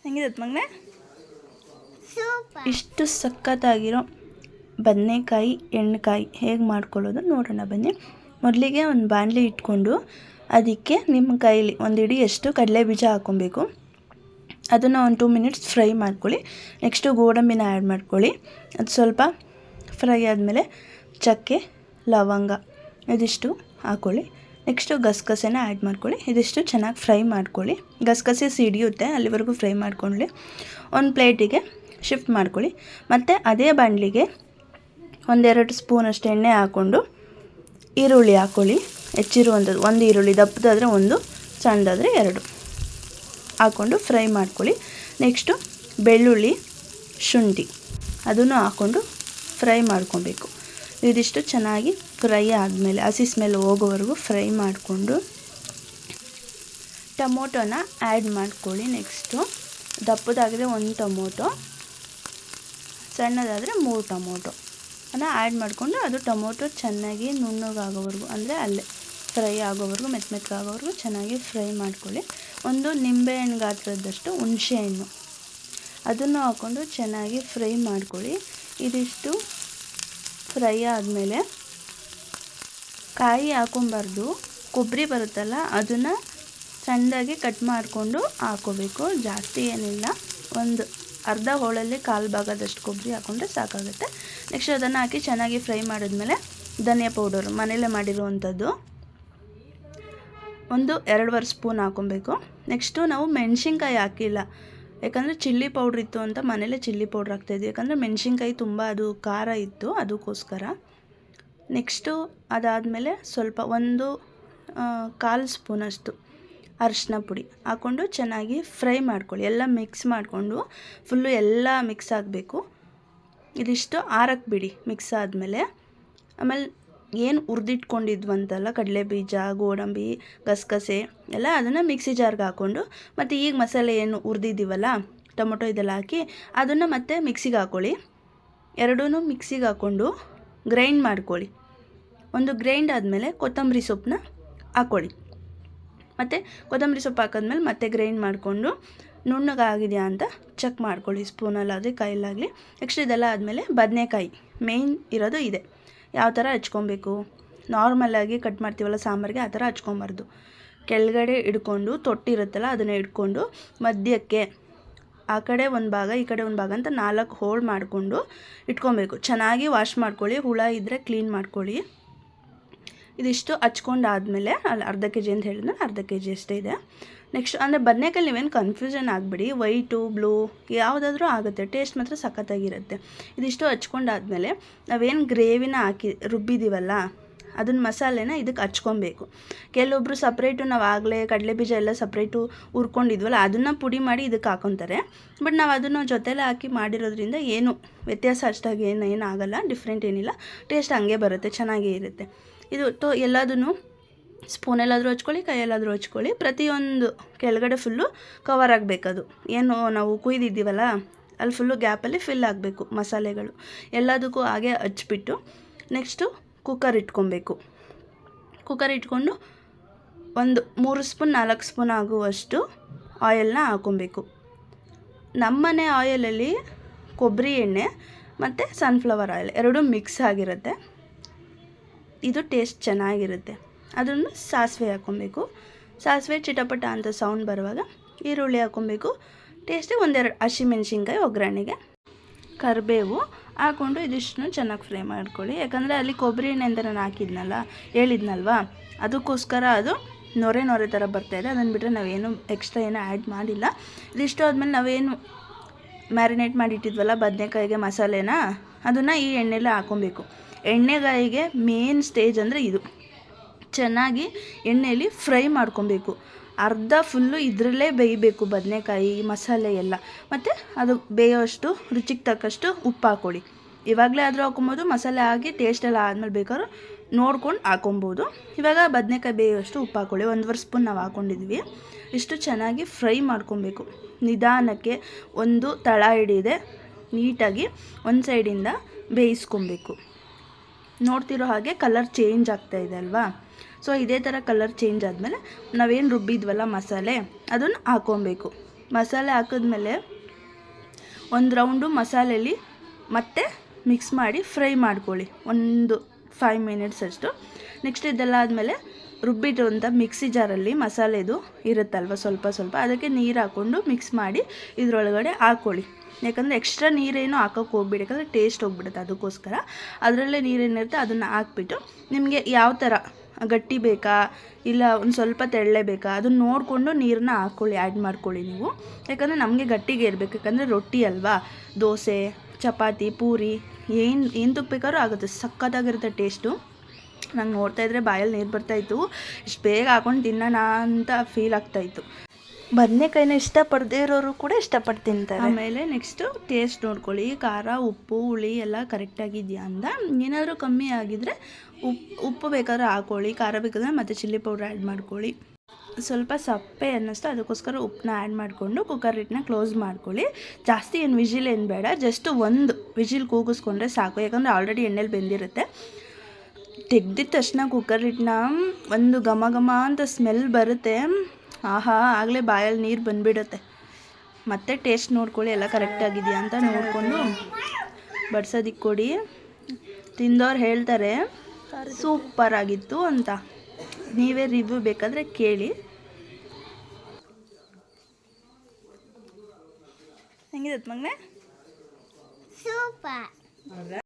ಹೆಂಗಿದೆ ಮಗನೇ? ಇಷ್ಟು ಸಖತ್ತಾಗಿರೋ ಬದನೆಕಾಯಿ ಎಣ್ಣೆಕಾಯಿ ಹೇಗೆ ಮಾಡ್ಕೊಳ್ಳೋದು ನೋಡೋಣ ಬನ್ನಿ. ಮೊದಲಿಗೆ ಒಂದು ಬಾಣಲಿ ಇಟ್ಕೊಂಡು ಅದಕ್ಕೆ ನಿಮ್ಮ ಕೈಲಿ ಒಂದು ಹಿಡಿಯಷ್ಟು ಕಡಲೆ ಬೀಜ ಹಾಕ್ಕೊಬೇಕು. ಅದನ್ನು ಒಂದು 2 ಮಿನಿಟ್ಸ್ ಫ್ರೈ ಮಾಡ್ಕೊಳ್ಳಿ. ನೆಕ್ಸ್ಟು ಗೋಡಂಬಿನ ಆ್ಯಡ್ ಮಾಡ್ಕೊಳ್ಳಿ. ಅದು ಸ್ವಲ್ಪ ಫ್ರೈ ಆದಮೇಲೆ ಚಕ್ಕೆ, ಲವಂಗ ಇದಿಷ್ಟು ಹಾಕ್ಕೊಳ್ಳಿ. ನೆಕ್ಸ್ಟು ಗಸಗಸೆನ ಆ್ಯಡ್ ಮಾಡ್ಕೊಳ್ಳಿ. ಇದಿಷ್ಟು ಚೆನ್ನಾಗಿ ಫ್ರೈ ಮಾಡ್ಕೊಳ್ಳಿ. ಗಸಗಸೆ ಸಿಡಿಯುತ್ತೆ, ಅಲ್ಲಿವರೆಗೂ ಫ್ರೈ ಮಾಡ್ಕೊಳ್ಳಿ. ಒಂದು ಪ್ಲೇಟಿಗೆ ಶಿಫ್ಟ್ ಮಾಡ್ಕೊಳ್ಳಿ. ಮತ್ತು ಅದೇ ಬಾಣಲಿಗೆ 1-2 ಸ್ಪೂನಷ್ಟು ಎಣ್ಣೆ ಹಾಕ್ಕೊಂಡು ಈರುಳ್ಳಿ ಹಾಕ್ಕೊಳ್ಳಿ. ಹೆಚ್ಚಿರುವಂಥದ್ದು 1 ಈರುಳ್ಳಿ, ದಪ್ಪದಾದರೆ 1, ಸಣ್ಣದಾದರೆ 2 ಹಾಕ್ಕೊಂಡು ಫ್ರೈ ಮಾಡ್ಕೊಳ್ಳಿ. ನೆಕ್ಸ್ಟು ಬೆಳ್ಳುಳ್ಳಿ, ಶುಂಠಿ ಅದನ್ನು ಹಾಕ್ಕೊಂಡು ಫ್ರೈ ಮಾಡ್ಕೊಬೇಕು. ಇದಿಷ್ಟು ಚೆನ್ನಾಗಿ ಫ್ರೈ ಆದಮೇಲೆ ಹಸಿ ಸ್ಮೆಲ್ ಹೋಗೋವರೆಗೂ ಫ್ರೈ ಮಾಡಿಕೊಂಡು ಟೊಮೊಟೊನ ಆ್ಯಡ್ ಮಾಡ್ಕೊಳ್ಳಿ. ನೆಕ್ಸ್ಟು ದಪ್ಪದಾದರೆ 1 ಟೊಮೊಟೊ, ಸಣ್ಣದಾದರೆ 3 ಟೊಮೊಟೊ ಅನ್ನು ಆ್ಯಡ್ ಮಾಡಿಕೊಂಡು ಅದು ಟೊಮೊಟೊ ಚೆನ್ನಾಗಿ ನುಣ್ಣಗಾಗೋವರೆಗೂ, ಅಂದರೆ ಅಲ್ಲೇ ಫ್ರೈ ಆಗೋವರೆಗೂ, ಮೆತ್ತಗಾಗೋವರೆಗೂ ಚೆನ್ನಾಗಿ ಫ್ರೈ ಮಾಡ್ಕೊಳ್ಳಿ. ಒಂದು ನಿಂಬೆಹಣ್ಣು ಗಾತ್ರದಷ್ಟು ಹುಣಸೆಹಣ್ಣು ಅದನ್ನು ಹಾಕ್ಕೊಂಡು ಚೆನ್ನಾಗಿ ಫ್ರೈ ಮಾಡ್ಕೊಳ್ಳಿ. ಇದಿಷ್ಟು ಫ್ರೈ ಆದಮೇಲೆ ಕಾಯಿ ಹಾಕೊಬಾರ್ದು, ಕೊಬ್ಬರಿ ಬರುತ್ತಲ್ಲ ಅದನ್ನು ಸಣ್ಣದಾಗಿ ಕಟ್ ಮಾಡಿಕೊಂಡು ಹಾಕೋಬೇಕು. ಜಾಸ್ತಿ ಏನಿಲ್ಲ, ಒಂದು ಅರ್ಧ ಹೋಳಲ್ಲಿ 1/4 ಭಾಗದಷ್ಟು ಕೊಬ್ಬರಿ ಹಾಕ್ಕೊಂಡ್ರೆ ಸಾಕಾಗುತ್ತೆ. ನೆಕ್ಸ್ಟ್ ಅದನ್ನು ಹಾಕಿ ಚೆನ್ನಾಗಿ ಫ್ರೈ ಮಾಡಿದ್ಮೇಲೆ ಧನಿಯಾ ಪೌಡರು ಮನೇಲೇ ಮಾಡಿರುವಂಥದ್ದು 1-2 ಸ್ಪೂನ್ ಹಾಕೊಬೇಕು. ನೆಕ್ಸ್ಟು ನಾವು ಮೆಣಸಿನ್ಕಾಯಿ ಹಾಕಿಲ್ಲ, ಯಾಕಂದರೆ ಚಿಲ್ಲಿ ಪೌಡ್ರ್ ಇತ್ತು ಅಂತ ಮನೇಲೇ ಚಿಲ್ಲಿ ಪೌಡ್ರ್ ಹಾಕ್ತಾಯಿದ್ವಿ. ಯಾಕಂದರೆ ಮೆಣಸಿನ್ಕಾಯಿ ತುಂಬ ಅದು ಖಾರ ಇತ್ತು, ಅದಕ್ಕೋಸ್ಕರ. ನೆಕ್ಸ್ಟು ಅದಾದಮೇಲೆ ಸ್ವಲ್ಪ 1/4 ಸ್ಪೂನಷ್ಟು ಅರಿಶಿನ ಪುಡಿ ಹಾಕ್ಕೊಂಡು ಚೆನ್ನಾಗಿ ಫ್ರೈ ಮಾಡ್ಕೊಳ್ಳಿ. ಎಲ್ಲ ಮಿಕ್ಸ್ ಮಾಡಿಕೊಂಡು ಫುಲ್ಲು ಎಲ್ಲ ಮಿಕ್ಸ್ ಆಗಬೇಕು. ಇದಿಷ್ಟು ಆರಕ್ಕೆ ಬಿಡಿ. ಮಿಕ್ಸ್ ಆದಮೇಲೆ ಆಮೇಲೆ ಏನು ಹುರಿದಿಟ್ಕೊಂಡಿದ್ವಂತಲ್ಲ ಕಡಲೆ ಬೀಜ, ಗೋಡಂಬಿ, ಗಸಗಸೆ ಎಲ್ಲ ಅದನ್ನು ಮಿಕ್ಸಿ ಜಾರ್ಗೆ ಹಾಕ್ಕೊಂಡು, ಮತ್ತು ಈಗ ಮಸಾಲೆ ಏನು ಹುರಿದಿದ್ದೀವಲ್ಲ ಟೊಮೊಟೊ ಇದೆಲ್ಲ ಹಾಕಿ ಅದನ್ನು ಮತ್ತೆ ಮಿಕ್ಸಿಗೆ ಹಾಕ್ಕೊಳ್ಳಿ. ಎರಡೂ ಮಿಕ್ಸಿಗೆ ಹಾಕ್ಕೊಂಡು ಗ್ರೈಂಡ್ ಮಾಡ್ಕೊಳ್ಳಿ. ಒಂದು ಗ್ರೈಂಡ್ ಆದಮೇಲೆ ಕೊತ್ತಂಬರಿ ಸೊಪ್ಪನ್ನ ಹಾಕ್ಕೊಳ್ಳಿ. ಮತ್ತು ಕೊತ್ತಂಬರಿ ಸೊಪ್ಪು ಹಾಕಿದ್ಮೇಲೆ ಮತ್ತೆ ಗ್ರೈಂಡ್ ಮಾಡಿಕೊಂಡು ನುಣ್ಣಗಾಗಿದೆಯಾ ಅಂತ ಚೆಕ್ ಮಾಡ್ಕೊಳ್ಳಿ, ಸ್ಪೂನಲ್ಲಾಗಲಿ ಕೈಯಲ್ಲಾಗಲಿ. ನೆಕ್ಸ್ಟ್ ಇದೆಲ್ಲ ಆದಮೇಲೆ ಬದನೆಕಾಯಿ ಮೇಯ್ನ್ ಇರೋದು ಇದೆ. ಯಾವ ಥರ ಹಚ್ಕೊಬೇಕು, ನಾರ್ಮಲಾಗಿ ಕಟ್ ಮಾಡ್ತೀವಲ್ಲ ಸಾಂಬಾರಿಗೆ, ಆ ಥರ ಹಚ್ಕೊಬಾರ್ದು. ಕೆಳಗಡೆ ಹಿಡ್ಕೊಂಡು ತೊಟ್ಟಿರುತ್ತಲ್ಲ ಅದನ್ನು ಹಿಡ್ಕೊಂಡು ಮಧ್ಯಕ್ಕೆ ಆ ಕಡೆ ಒಂದು ಭಾಗ ಈ ಕಡೆ ಒಂದು ಭಾಗ ಅಂತ 4 ಹೋಲ್ ಮಾಡಿಕೊಂಡು ಇಟ್ಕೊಬೇಕು. ಚೆನ್ನಾಗಿ ವಾಶ್ ಮಾಡ್ಕೊಳ್ಳಿ, ಹುಳ ಇದ್ದರೆ ಕ್ಲೀನ್ ಮಾಡ್ಕೊಳ್ಳಿ. ಇದಿಷ್ಟು ಹಚ್ಕೊಂಡಾದಮೇಲೆ ಅಲ್ಲಿ ಅರ್ಧ kg ಅಂತ ಹೇಳಿದ್ರೆ ಅರ್ಧ kg ಅಷ್ಟೇ ಇದೆ. ನೆಕ್ಸ್ಟ್ ಅಂದರೆ ಬದನೆಕಾಯಿ ನೀವೇನು ಕನ್ಫ್ಯೂಷನ್ ಆಗಬೇಡಿ, ವೈಟು ಬ್ಲೂ ಯಾವುದಾದ್ರೂ ಆಗುತ್ತೆ, ಟೇಸ್ಟ್ ಮಾತ್ರ ಸಖತ್ತಾಗಿರುತ್ತೆ. ಇದಿಷ್ಟು ಹಚ್ಕೊಂಡಾದ್ಮೇಲೆ ನಾವೇನು ಗ್ರೇವಿನ ಹಾಕಿ ರುಬ್ಬಿದ್ದೀವಲ್ಲ ಅದನ್ನ ಮಸಾಲೆನ ಇದಕ್ಕೆ ಹಚ್ಕೊಬೇಕು. ಕೆಲವೊಬ್ಬರು ಸಪ್ರೇಟು ನಾವು ಆಗಲೇ ಕಡಲೆ ಬೀಜ ಎಲ್ಲ ಸಪ್ರೇಟು ಹುರ್ಕೊಂಡಿದ್ವಲ್ಲ ಅದನ್ನು ಪುಡಿ ಮಾಡಿ ಇದಕ್ಕೆ ಹಾಕೊತಾರೆ. ಬಟ್ ನಾವು ಅದನ್ನು ಜೊತೆಲೆ ಹಾಕಿ ಮಾಡಿರೋದ್ರಿಂದ ಏನು ವ್ಯತ್ಯಾಸ ಅಷ್ಟಾಗಿ ಏನಾಗಲ್ಲ, ಡಿಫ್ರೆಂಟ್ ಏನಿಲ್ಲ, ಟೇಸ್ಟ್ ಹಂಗೆ ಬರುತ್ತೆ, ಚೆನ್ನಾಗೇ ಇರುತ್ತೆ. ಇದು ಎಲ್ಲದೂ ಸ್ಪೂನೆಲ್ಲಾದರೂ ಹಚ್ಕೊಳ್ಳಿ, ಕೈಯಲ್ಲಾದರೂ ಹಚ್ಕೊಳ್ಳಿ. ಪ್ರತಿಯೊಂದು ಕೆಳಗಡೆ ಫುಲ್ಲು ಕವರ್ ಆಗಬೇಕದು, ಏನು ನಾವು ಕುಯ್ದಿದ್ದೀವಲ್ಲ ಅಲ್ಲಿ ಫುಲ್ಲು ಗ್ಯಾಪಲ್ಲಿ ಫಿಲ್ ಆಗಬೇಕು ಮಸಾಲೆಗಳು ಎಲ್ಲದಕ್ಕೂ. ಹಾಗೆ ಹಚ್ಬಿಟ್ಟು ನೆಕ್ಸ್ಟು ಕುಕ್ಕರ್ ಇಟ್ಕೊಬೇಕು. ಕುಕ್ಕರ್ ಇಟ್ಕೊಂಡು ಒಂದು 3 ಸ್ಪೂನ್ 4 ಸ್ಪೂನ್ ಆಗುವಷ್ಟು ಆಯಿಲ್ನ ಹಾಕ್ಕೊಬೇಕು. ನಮ್ಮನೆ ಆಯಿಲಲ್ಲಿ ಕೊಬ್ಬರಿ ಎಣ್ಣೆ ಮತ್ತು ಸನ್ಫ್ಲವರ್ ಆಯಿಲ್ ಎರಡೂ ಮಿಕ್ಸ್ ಆಗಿರುತ್ತೆ, ಇದು ಟೇಸ್ಟ್ ಚೆನ್ನಾಗಿರುತ್ತೆ. ಅದನ್ನು ಸಾಸಿವೆ ಹಾಕ್ಕೊಬೇಕು. ಸಾಸಿವೆ ಚಿಟಪಟ ಅಂತ ಸೌಂಡ್ ಬರುವಾಗ ಈರುಳ್ಳಿ ಹಾಕ್ಕೊಬೇಕು. ಟೇಸ್ಟಿಗೆ 1-2 ಹಸಿಮೆಣ್ಸಿನ್ಕಾಯಿ ಒಗ್ಗರಣೆಗೆ, ಕರಿಬೇವು ಹಾಕ್ಕೊಂಡು ಇದಿಷ್ಟನ್ನು ಚೆನ್ನಾಗಿ ಫ್ರೈ ಮಾಡ್ಕೊಳ್ಳಿ. ಯಾಕಂದರೆ ಅಲ್ಲಿ ಕೊಬ್ಬರಿ ಎಣ್ಣೆ ಅಂತ ನಾನು ಹೇಳಿದ್ನಲ್ವ, ಅದಕ್ಕೋಸ್ಕರ ಅದು ನೊರೆ ಥರ ಬರ್ತಾಯಿದೆ. ಅದನ್ನು ಬಿಟ್ಟರೆ ನಾವೇನು ಎಕ್ಸ್ಟ್ರಾ ಏನೂ ಆ್ಯಡ್ ಮಾಡಿಲ್ಲ. ಇದಿಷ್ಟು ಆದಮೇಲೆ ನಾವೇನು ಮ್ಯಾರಿನೇಟ್ ಮಾಡಿಟ್ಟಿದ್ವಲ್ಲ ಬದನೆಕಾಯಿಗೆ ಮಸಾಲೆನ, ಅದನ್ನು ಈ ಎಣ್ಣೆಲೇ ಹಾಕ್ಕೊಬೇಕು. ಎಣ್ಣೆಗಾಯಿಗೆ ಮೇನ್ ಸ್ಟೇಜ್ ಅಂದರೆ ಇದು, ಚೆನ್ನಾಗಿ ಎಣ್ಣೆಯಲ್ಲಿ ಫ್ರೈ ಮಾಡ್ಕೊಬೇಕು. ಅರ್ಧ ಫುಲ್ಲು ಇದರಲ್ಲೇ ಬೇಯಬೇಕು ಬದನೆಕಾಯಿ ಮಸಾಲೆ ಎಲ್ಲ. ಮತ್ತು ಅದು ಬೇಯೋಷ್ಟು ರುಚಿಗೆ ತಕ್ಕಷ್ಟು ಉಪ್ಪು ಹಾಕ್ಕೊಳ್ಳಿ. ಇವಾಗಲೇ ಆದರೂ ಹಾಕೊಬೋದು, ಮಸಾಲೆ ಹಾಕಿ ಟೇಸ್ಟೆಲ್ಲ ಆದಮೇಲೆ ಬೇಕಾದ್ರೂ ನೋಡ್ಕೊಂಡು ಹಾಕೊಬೋದು. ಇವಾಗ ಬದನೆಕಾಯಿ ಬೇಯೋಷ್ಟು ಉಪ್ಪು ಹಾಕ್ಕೊಳ್ಳಿ. 1/2 ಸ್ಪೂನ್ ನಾವು ಹಾಕ್ಕೊಂಡಿದ್ವಿ. ಇಷ್ಟು ಚೆನ್ನಾಗಿ ಫ್ರೈ ಮಾಡ್ಕೊಬೇಕು. ನಿಧಾನಕ್ಕೆ ಒಂದು ತಳ ಹಿಡಿದೆ ನೀಟಾಗಿ ಒಂದು ಸೈಡಿಂದ ಬೇಯಿಸ್ಕೊಬೇಕು. ನೋಡ್ತಿರೋ ಹಾಗೆ ಕಲರ್ ಚೇಂಜ್ ಆಗ್ತಾಯಿದೆ ಅಲ್ವಾ, ಸೊ ಇದೇ ಥರ ಕಲರ್ ಚೇಂಜ್ ಆದಮೇಲೆ ನಾವೇನು ರುಬ್ಬಿದ್ವಲ್ಲ ಮಸಾಲೆ ಅದನ್ನು ಹಾಕ್ಕೊಬೇಕು. ಮಸಾಲೆ ಹಾಕಿದ್ಮೇಲೆ ಒಂದು ರೌಂಡು ಮಸಾಲೆಯಲ್ಲಿ ಮತ್ತೆ ಮಿಕ್ಸ್ ಮಾಡಿ ಫ್ರೈ ಮಾಡ್ಕೊಳ್ಳಿ ಒಂದು 5 ಮಿನಿಟ್ಸ್ ಅಷ್ಟು. ನೆಕ್ಸ್ಟ್ ಇದೆಲ್ಲ ಆದಮೇಲೆ ರುಬ್ಬಿಟ್ಟಿರುವಂಥ ಮಿಕ್ಸಿ ಜಾರಲ್ಲಿ ಮಸಾಲೆದು ಇರುತ್ತಲ್ವ ಸ್ವಲ್ಪ ಅದಕ್ಕೆ ನೀರು ಹಾಕ್ಕೊಂಡು ಮಿಕ್ಸ್ ಮಾಡಿ ಇದರೊಳಗಡೆ ಹಾಕ್ಕೊಳ್ಳಿ. ಯಾಕಂದರೆ ಎಕ್ಸ್ಟ್ರಾ ನೀರೇನು ಹಾಕೋಕ್ಕೆ ಹೋಗ್ಬಿಡಿ, ಯಾಕಂದರೆ ಟೇಸ್ಟ್ ಹೋಗ್ಬಿಡುತ್ತೆ. ಅದಕ್ಕೋಸ್ಕರ ಅದರಲ್ಲೇ ನೀರೇನಿರುತ್ತೆ ಅದನ್ನು ಹಾಕ್ಬಿಟ್ಟು ನಿಮಗೆ ಯಾವ ಥರ ಗಟ್ಟಿ ಬೇಕಾ ಇಲ್ಲ ಒಂದು ಸ್ವಲ್ಪ ತೆಳ್ಳೆ ಬೇಕಾ ಅದನ್ನು ನೋಡಿಕೊಂಡು ನೀರನ್ನ ಹಾಕ್ಕೊಳ್ಳಿ, ಆ್ಯಡ್ ಮಾಡ್ಕೊಳ್ಳಿ ನೀವು. ಯಾಕಂದರೆ ನಮಗೆ ಗಟ್ಟಿಗೆ ಇರಬೇಕು, ಯಾಕಂದರೆ ರೊಟ್ಟಿ ಅಲ್ವಾ, ದೋಸೆ ಚಪಾತಿ ಪೂರಿ ಏನು ತುಪ್ಪ ಬೇಕಾದ್ರೂ ಆಗುತ್ತೆ, ಸಖತ್ತಾಗಿರುತ್ತೆ ಟೇಸ್ಟು. ನಂಗೆ ನೋಡ್ತಾಯಿದ್ರೆ ಬಾಯಲ್ಲಿ ನೀರು ಬರ್ತಾಯಿತ್ತು, ಇಷ್ಟು ಬೇಗ ಹಾಕೊಂಡು ತಿನ್ನೋಣ ಅಂತ ಫೀಲ್ ಆಗ್ತಾಯಿತ್ತು. ಬದನೆಕಾಯಿನ ಇಷ್ಟಪಡದೇ ಇರೋರು ಕೂಡ ಇಷ್ಟಪಟ್ಟು ತಿಂತಾರೆ. ಆಮೇಲೆ ನೆಕ್ಸ್ಟು ಟೇಸ್ಟ್ ನೋಡ್ಕೊಳ್ಳಿ, ಖಾರ ಉಪ್ಪು ಹುಳಿ ಎಲ್ಲ ಕರೆಕ್ಟಾಗಿದೆಯಾ ಅಂತ. ಏನಾದರೂ ಕಮ್ಮಿ ಆಗಿದ್ದರೆ ಉಪ್ಪು ಬೇಕಾದ್ರೆ ಹಾಕ್ಕೊಳ್ಳಿ, ಖಾರ ಬೇಕಾದ್ರೆ ಮತ್ತು ಚಿಲ್ಲಿ ಪೌಡ್ರ್ ಆ್ಯಡ್ ಮಾಡ್ಕೊಳ್ಳಿ. ಸ್ವಲ್ಪ ಸಪ್ಪೆ ಅನ್ನಿಸ್ತು, ಅದಕ್ಕೋಸ್ಕರ ಉಪ್ಪನ್ನ ಆ್ಯಡ್ ಮಾಡಿಕೊಂಡು ಕುಕ್ಕರ್ ಲಿಡ್ನ ಕ್ಲೋಸ್ ಮಾಡ್ಕೊಳ್ಳಿ. ಜಾಸ್ತಿ ಏನು ವಿಜಿಲ್ ಏನು ಬೇಡ, ಜಸ್ಟ್ ಒಂದು ವಿಜಿಲ್ ಕೂಗಿಸ್ಕೊಂಡ್ರೆ ಸಾಕು, ಯಾಕಂದರೆ ಆಲ್ರೆಡಿ ಎಣ್ಣೆಲಿ ಬೆಂದಿರುತ್ತೆ. ತೆಗ್ದಿದ ತಕ್ಷಣ ಕುಕ್ಕರ್ ಲಿಡ್ನ ಒಂದು ಘಮ ಘಮ ಅಂತ ಸ್ಮೆಲ್ ಬರುತ್ತೆ, ಆಹಾ ಆಗಲೇ ಬಾಯಲ್ಲಿ ನೀರು ಬಂದುಬಿಡುತ್ತೆ. ಮತ್ತೆ ಟೇಸ್ಟ್ ನೋಡ್ಕೊಳ್ಳಿ ಎಲ್ಲ ಕರೆಕ್ಟಾಗಿದೆಯಾ ಅಂತ ನೋಡಿಕೊಂಡು ಬಡ್ಸೋದಿಕ್ಕೆ ಕೊಡಿ. ತಿಂದವ್ರು ಹೇಳ್ತಾರೆ ಸೂಪರ್ ಆಗಿತ್ತು ಅಂತ. ನೀವೇ ರಿವ್ಯೂ ಬೇಕಾದರೆ ಕೇಳಿ. ಹೆಂಗಿದೆ ಮಗನೇ? ಸೂಪರ್.